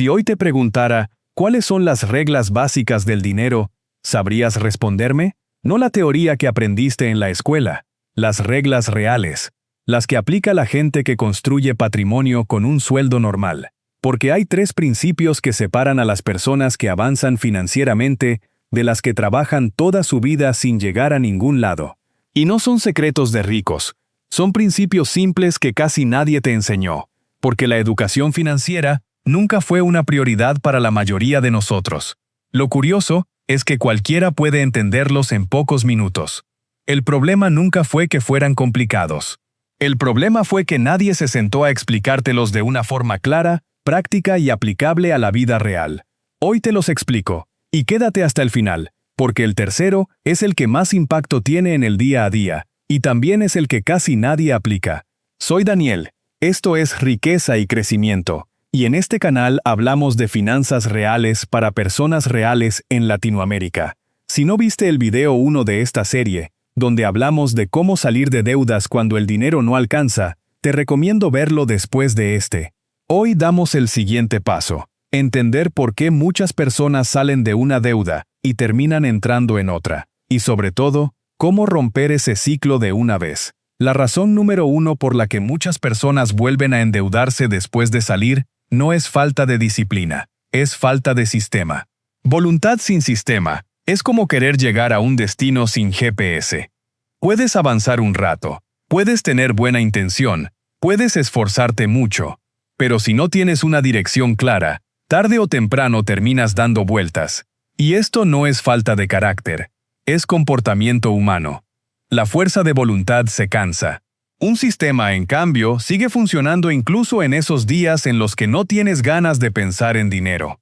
Si hoy te preguntara, ¿cuáles son las reglas básicas del dinero? ¿Sabrías responderme? No la teoría que aprendiste en la escuela, las reglas reales, las que aplica la gente que construye patrimonio con un sueldo normal. Porque hay 3 principios que separan a las personas que avanzan financieramente de las que trabajan toda su vida sin llegar a ningún lado. Y no son secretos de ricos, son principios simples que casi nadie te enseñó, porque la educación financiera nunca fue una prioridad para la mayoría de nosotros. Lo curioso es que cualquiera puede entenderlos en pocos minutos. El problema nunca fue que fueran complicados. El problema fue que nadie se sentó a explicártelos de una forma clara, práctica y aplicable a la vida real. Hoy te los explico, y quédate hasta el final, porque el tercero es el que más impacto tiene en el día a día, y también es el que casi nadie aplica. Soy Daniel, esto es Riqueza y Crecimiento, y en este canal hablamos de finanzas reales para personas reales en Latinoamérica. Si no viste el video 1 de esta serie, donde hablamos de cómo salir de deudas cuando el dinero no alcanza, te recomiendo verlo después de este. Hoy damos el siguiente paso, entender por qué muchas personas salen de una deuda y terminan entrando en otra, y sobre todo, cómo romper ese ciclo de una vez. La razón número 1 por la que muchas personas vuelven a endeudarse después de salir no es falta de disciplina, es falta de sistema. Voluntad sin sistema es como querer llegar a un destino sin GPS. Puedes avanzar un rato, puedes tener buena intención, puedes esforzarte mucho, pero si no tienes una dirección clara, tarde o temprano terminas dando vueltas. Y esto no es falta de carácter, es comportamiento humano. La fuerza de voluntad se cansa. Un sistema, en cambio, sigue funcionando incluso en esos días en los que no tienes ganas de pensar en dinero.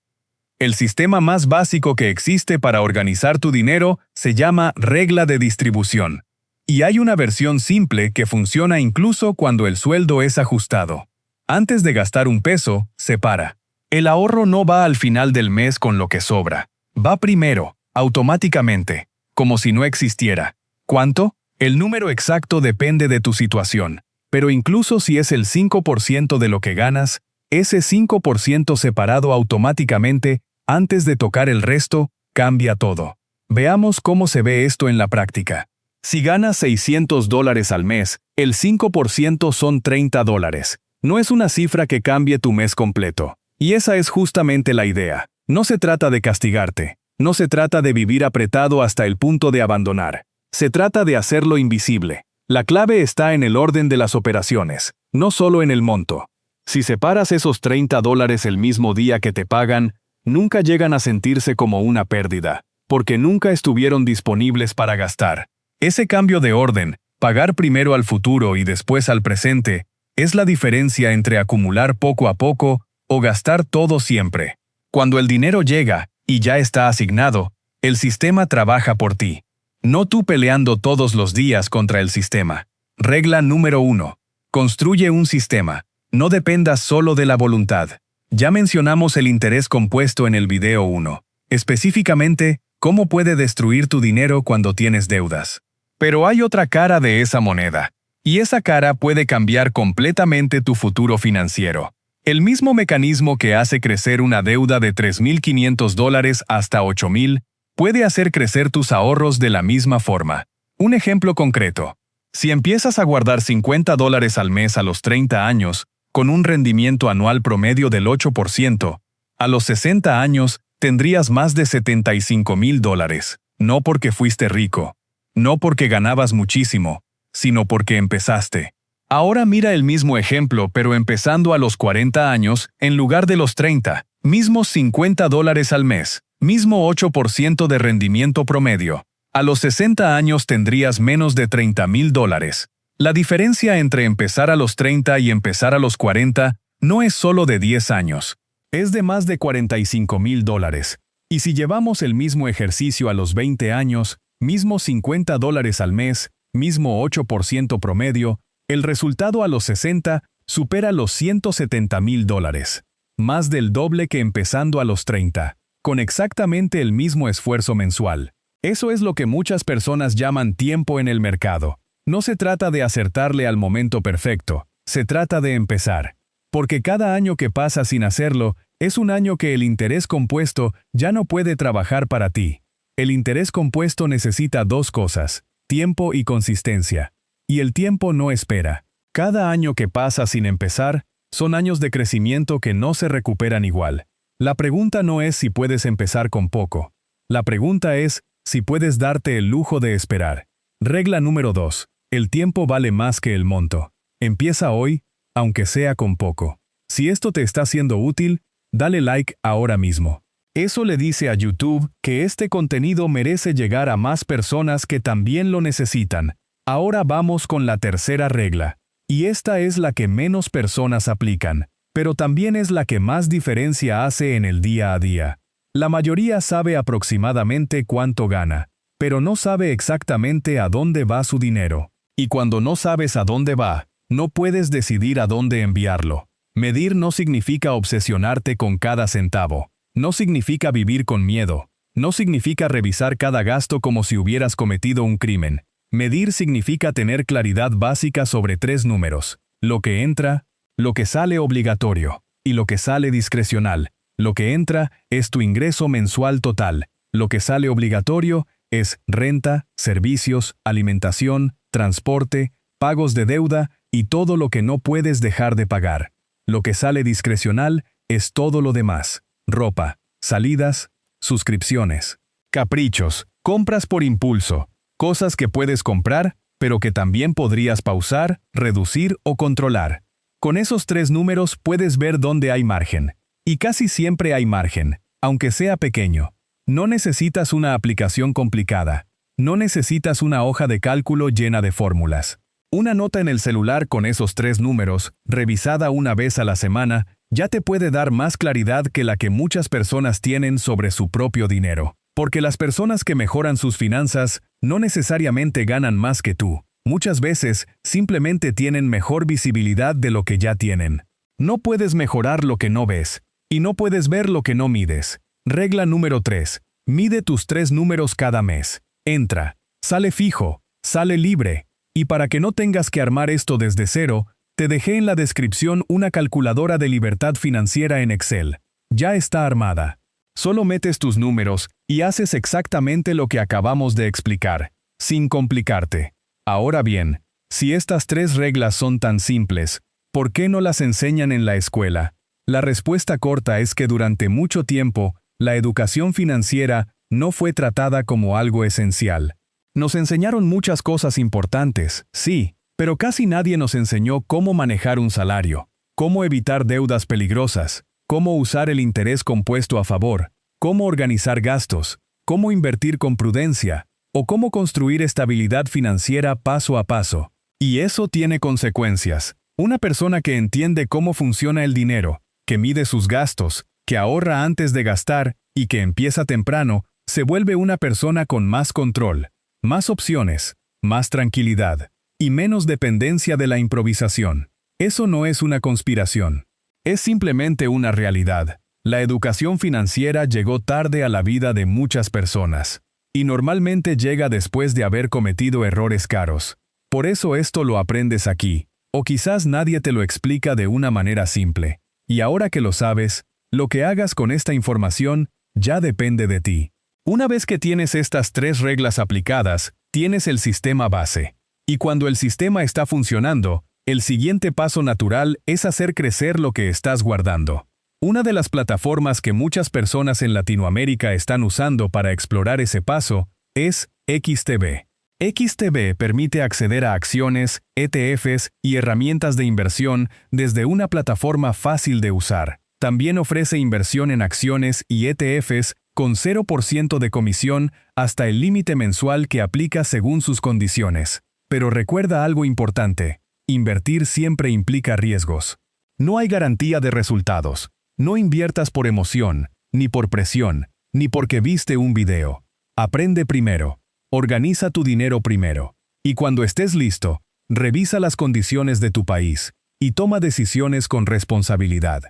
El sistema más básico que existe para organizar tu dinero se llama regla de distribución. Y hay una versión simple que funciona incluso cuando el sueldo es ajustado. Antes de gastar un peso, separa. El ahorro no va al final del mes con lo que sobra. Va primero, automáticamente, como si no existiera. ¿Cuánto? El número exacto depende de tu situación. Pero incluso si es el 5% de lo que ganas, ese 5% separado automáticamente, antes de tocar el resto, cambia todo. Veamos cómo se ve esto en la práctica. Si ganas $600 al mes, el 5% son $30. No es una cifra que cambie tu mes completo. Y esa es justamente la idea. No se trata de castigarte. No se trata de vivir apretado hasta el punto de abandonar. Se trata de hacerlo invisible. La clave está en el orden de las operaciones, no solo en el monto. Si separas esos $30 el mismo día que te pagan, nunca llegan a sentirse como una pérdida, porque nunca estuvieron disponibles para gastar. Ese cambio de orden, pagar primero al futuro y después al presente, es la diferencia entre acumular poco a poco o gastar todo siempre. Cuando el dinero llega y ya está asignado, el sistema trabaja por ti. No tú peleando todos los días contra el sistema. Regla número 1. Construye un sistema. No dependas solo de la voluntad. Ya mencionamos el interés compuesto en el video 1. Específicamente, cómo puede destruir tu dinero cuando tienes deudas. Pero hay otra cara de esa moneda. Y esa cara puede cambiar completamente tu futuro financiero. El mismo mecanismo que hace crecer una deuda de $3,500 hasta $8,000, puede hacer crecer tus ahorros de la misma forma. Un ejemplo concreto. Si empiezas a guardar $50 al mes a los 30 años, con un rendimiento anual promedio del 8%, a los 60 años tendrías más de $75,000. No porque fuiste rico, no porque ganabas muchísimo, sino porque empezaste. Ahora mira el mismo ejemplo, pero empezando a los 40 años en lugar de los 30, mismos $50 al mes, mismo 8% de rendimiento promedio. A los 60 años tendrías menos de $30,000. La diferencia entre empezar a los 30 y empezar a los 40 no es solo de 10 años, es de más de $45,000. Y si llevamos el mismo ejercicio a los 20 años, mismo $50 al mes, mismo 8% promedio, el resultado a los 60 supera los $170,000, más del doble que empezando a los 30, con exactamente el mismo esfuerzo mensual. Eso es lo que muchas personas llaman tiempo en el mercado. No se trata de acertarle al momento perfecto, se trata de empezar. Porque cada año que pasa sin hacerlo Es un año que el interés compuesto ya no puede trabajar para ti. El interés compuesto necesita dos cosas: tiempo y consistencia. Y el tiempo no espera. Cada año que pasa sin empezar, son años de crecimiento que no se recuperan igual. La pregunta no es si puedes empezar con poco. La pregunta es si puedes darte el lujo de esperar. Regla número 2. El tiempo vale más que el monto. Empieza hoy, aunque sea con poco. Si esto te está siendo útil, dale like ahora mismo. Eso le dice a YouTube que este contenido merece llegar a más personas que también lo necesitan. Ahora vamos con la tercera regla. Y esta es la que menos personas aplican, pero también es la que más diferencia hace en el día a día. La mayoría sabe aproximadamente cuánto gana, pero no sabe exactamente a dónde va su dinero. Y cuando no sabes a dónde va, no puedes decidir a dónde enviarlo. Medir no significa obsesionarte con cada centavo. No significa vivir con miedo. No significa revisar cada gasto como si hubieras cometido un crimen. Medir significa tener claridad básica sobre 3 números: lo que entra, lo que sale obligatorio, y lo que sale discrecional. Lo que entra es tu ingreso mensual total. Lo que sale obligatorio es renta, servicios, alimentación, transporte, pagos de deuda y todo lo que no puedes dejar de pagar. Lo que sale discrecional es todo lo demás: ropa, salidas, suscripciones, caprichos, compras por impulso. Cosas que puedes comprar, pero que también podrías pausar, reducir o controlar. Con esos 3 números puedes ver dónde hay margen. Y casi siempre hay margen, aunque sea pequeño. No necesitas una aplicación complicada. No necesitas una hoja de cálculo llena de fórmulas. Una nota en el celular con esos 3 números, revisada una vez a la semana, ya te puede dar más claridad que la que muchas personas tienen sobre su propio dinero. Porque las personas que mejoran sus finanzas no necesariamente ganan más que tú. Muchas veces simplemente tienen mejor visibilidad de lo que ya tienen. No puedes mejorar lo que no ves. Y no puedes ver lo que no mides. Regla número 3. Mide tus 3 números cada mes. Entra, sale fijo, sale libre. Y para que no tengas que armar esto desde cero, te dejé en la descripción una calculadora de libertad financiera en Excel. Ya está armada. Solo metes tus números y haces exactamente lo que acabamos de explicar, sin complicarte. Ahora bien, si estas 3 reglas son tan simples, ¿por qué no las enseñan en la escuela? La respuesta corta es que durante mucho tiempo, la educación financiera no fue tratada como algo esencial. Nos enseñaron muchas cosas importantes, sí, pero casi nadie nos enseñó cómo manejar un salario, cómo evitar deudas peligrosas, cómo usar el interés compuesto a favor, cómo organizar gastos, cómo invertir con prudencia, o cómo construir estabilidad financiera paso a paso. Y eso tiene consecuencias. Una persona que entiende cómo funciona el dinero, que mide sus gastos, que ahorra antes de gastar y que empieza temprano, se vuelve una persona con más control, más opciones, más tranquilidad y menos dependencia de la improvisación. Eso no es una conspiración. Es simplemente una realidad. La educación financiera llegó tarde a la vida de muchas personas. Y normalmente llega después de haber cometido errores caros. Por eso esto lo aprendes aquí. O quizás nadie te lo explica de una manera simple. Y ahora que lo sabes, lo que hagas con esta información ya depende de ti. Una vez que tienes estas 3 reglas aplicadas, tienes el sistema base. Y cuando el sistema está funcionando, el siguiente paso natural es hacer crecer lo que estás guardando. Una de las plataformas que muchas personas en Latinoamérica están usando para explorar ese paso es XTB. XTB permite acceder a acciones, ETFs y herramientas de inversión desde una plataforma fácil de usar. También ofrece inversión en acciones y ETFs con 0% de comisión hasta el límite mensual que aplica según sus condiciones. Pero recuerda algo importante: invertir siempre implica riesgos. No hay garantía de resultados. No inviertas por emoción, ni por presión, ni porque viste un video. Aprende primero. Organiza tu dinero primero. Y cuando estés listo, revisa las condiciones de tu país y toma decisiones con responsabilidad.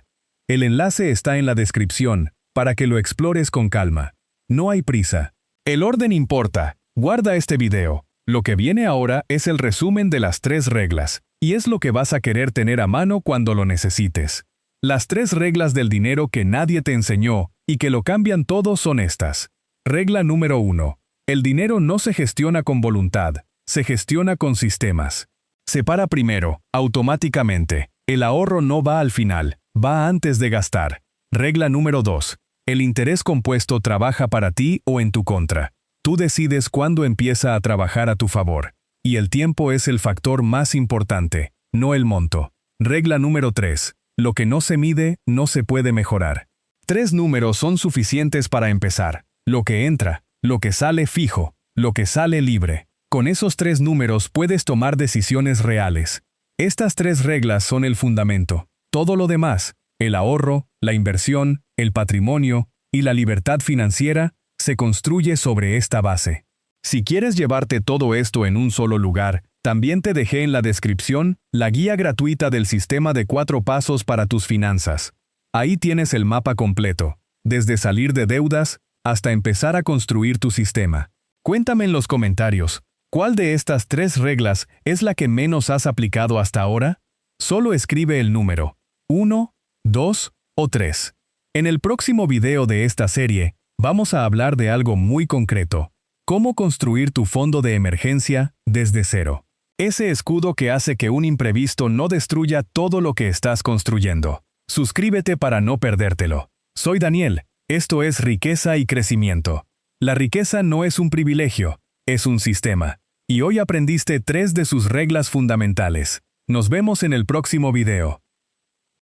El enlace está en la descripción para que lo explores con calma. No hay prisa. El orden importa. Guarda este video. Lo que viene ahora es el resumen de las 3 reglas, y es lo que vas a querer tener a mano cuando lo necesites. Las 3 reglas del dinero que nadie te enseñó y que lo cambian todo son estas. Regla número 1. El dinero no se gestiona con voluntad, se gestiona con sistemas. Separa primero, automáticamente. El ahorro no va al final, va antes de gastar. Regla número 2. El interés compuesto trabaja para ti o en tu contra. Tú decides cuándo empieza a trabajar a tu favor. Y el tiempo es el factor más importante, no el monto. Regla número 3. Lo que no se mide, no se puede mejorar. 3 números son suficientes para empezar. Lo que entra, lo que sale fijo, lo que sale libre. Con esos 3 números puedes tomar decisiones reales. Estas 3 reglas son el fundamento. Todo lo demás, el ahorro, la inversión, el patrimonio y la libertad financiera, se construye sobre esta base. Si quieres llevarte todo esto en un solo lugar, también te dejé en la descripción la guía gratuita del sistema de 4 pasos para tus finanzas. Ahí tienes el mapa completo, desde salir de deudas hasta empezar a construir tu sistema. Cuéntame en los comentarios, ¿cuál de estas 3 reglas es la que menos has aplicado hasta ahora? Solo escribe el número 1, 2 o 3. En el próximo video de esta serie, vamos a hablar de algo muy concreto. Cómo construir tu fondo de emergencia desde cero. Ese escudo que hace que un imprevisto no destruya todo lo que estás construyendo. Suscríbete para no perdértelo. Soy Daniel, esto es Riqueza y Crecimiento. La riqueza no es un privilegio, es un sistema. Y hoy aprendiste 3 de sus reglas fundamentales. Nos vemos en el próximo video.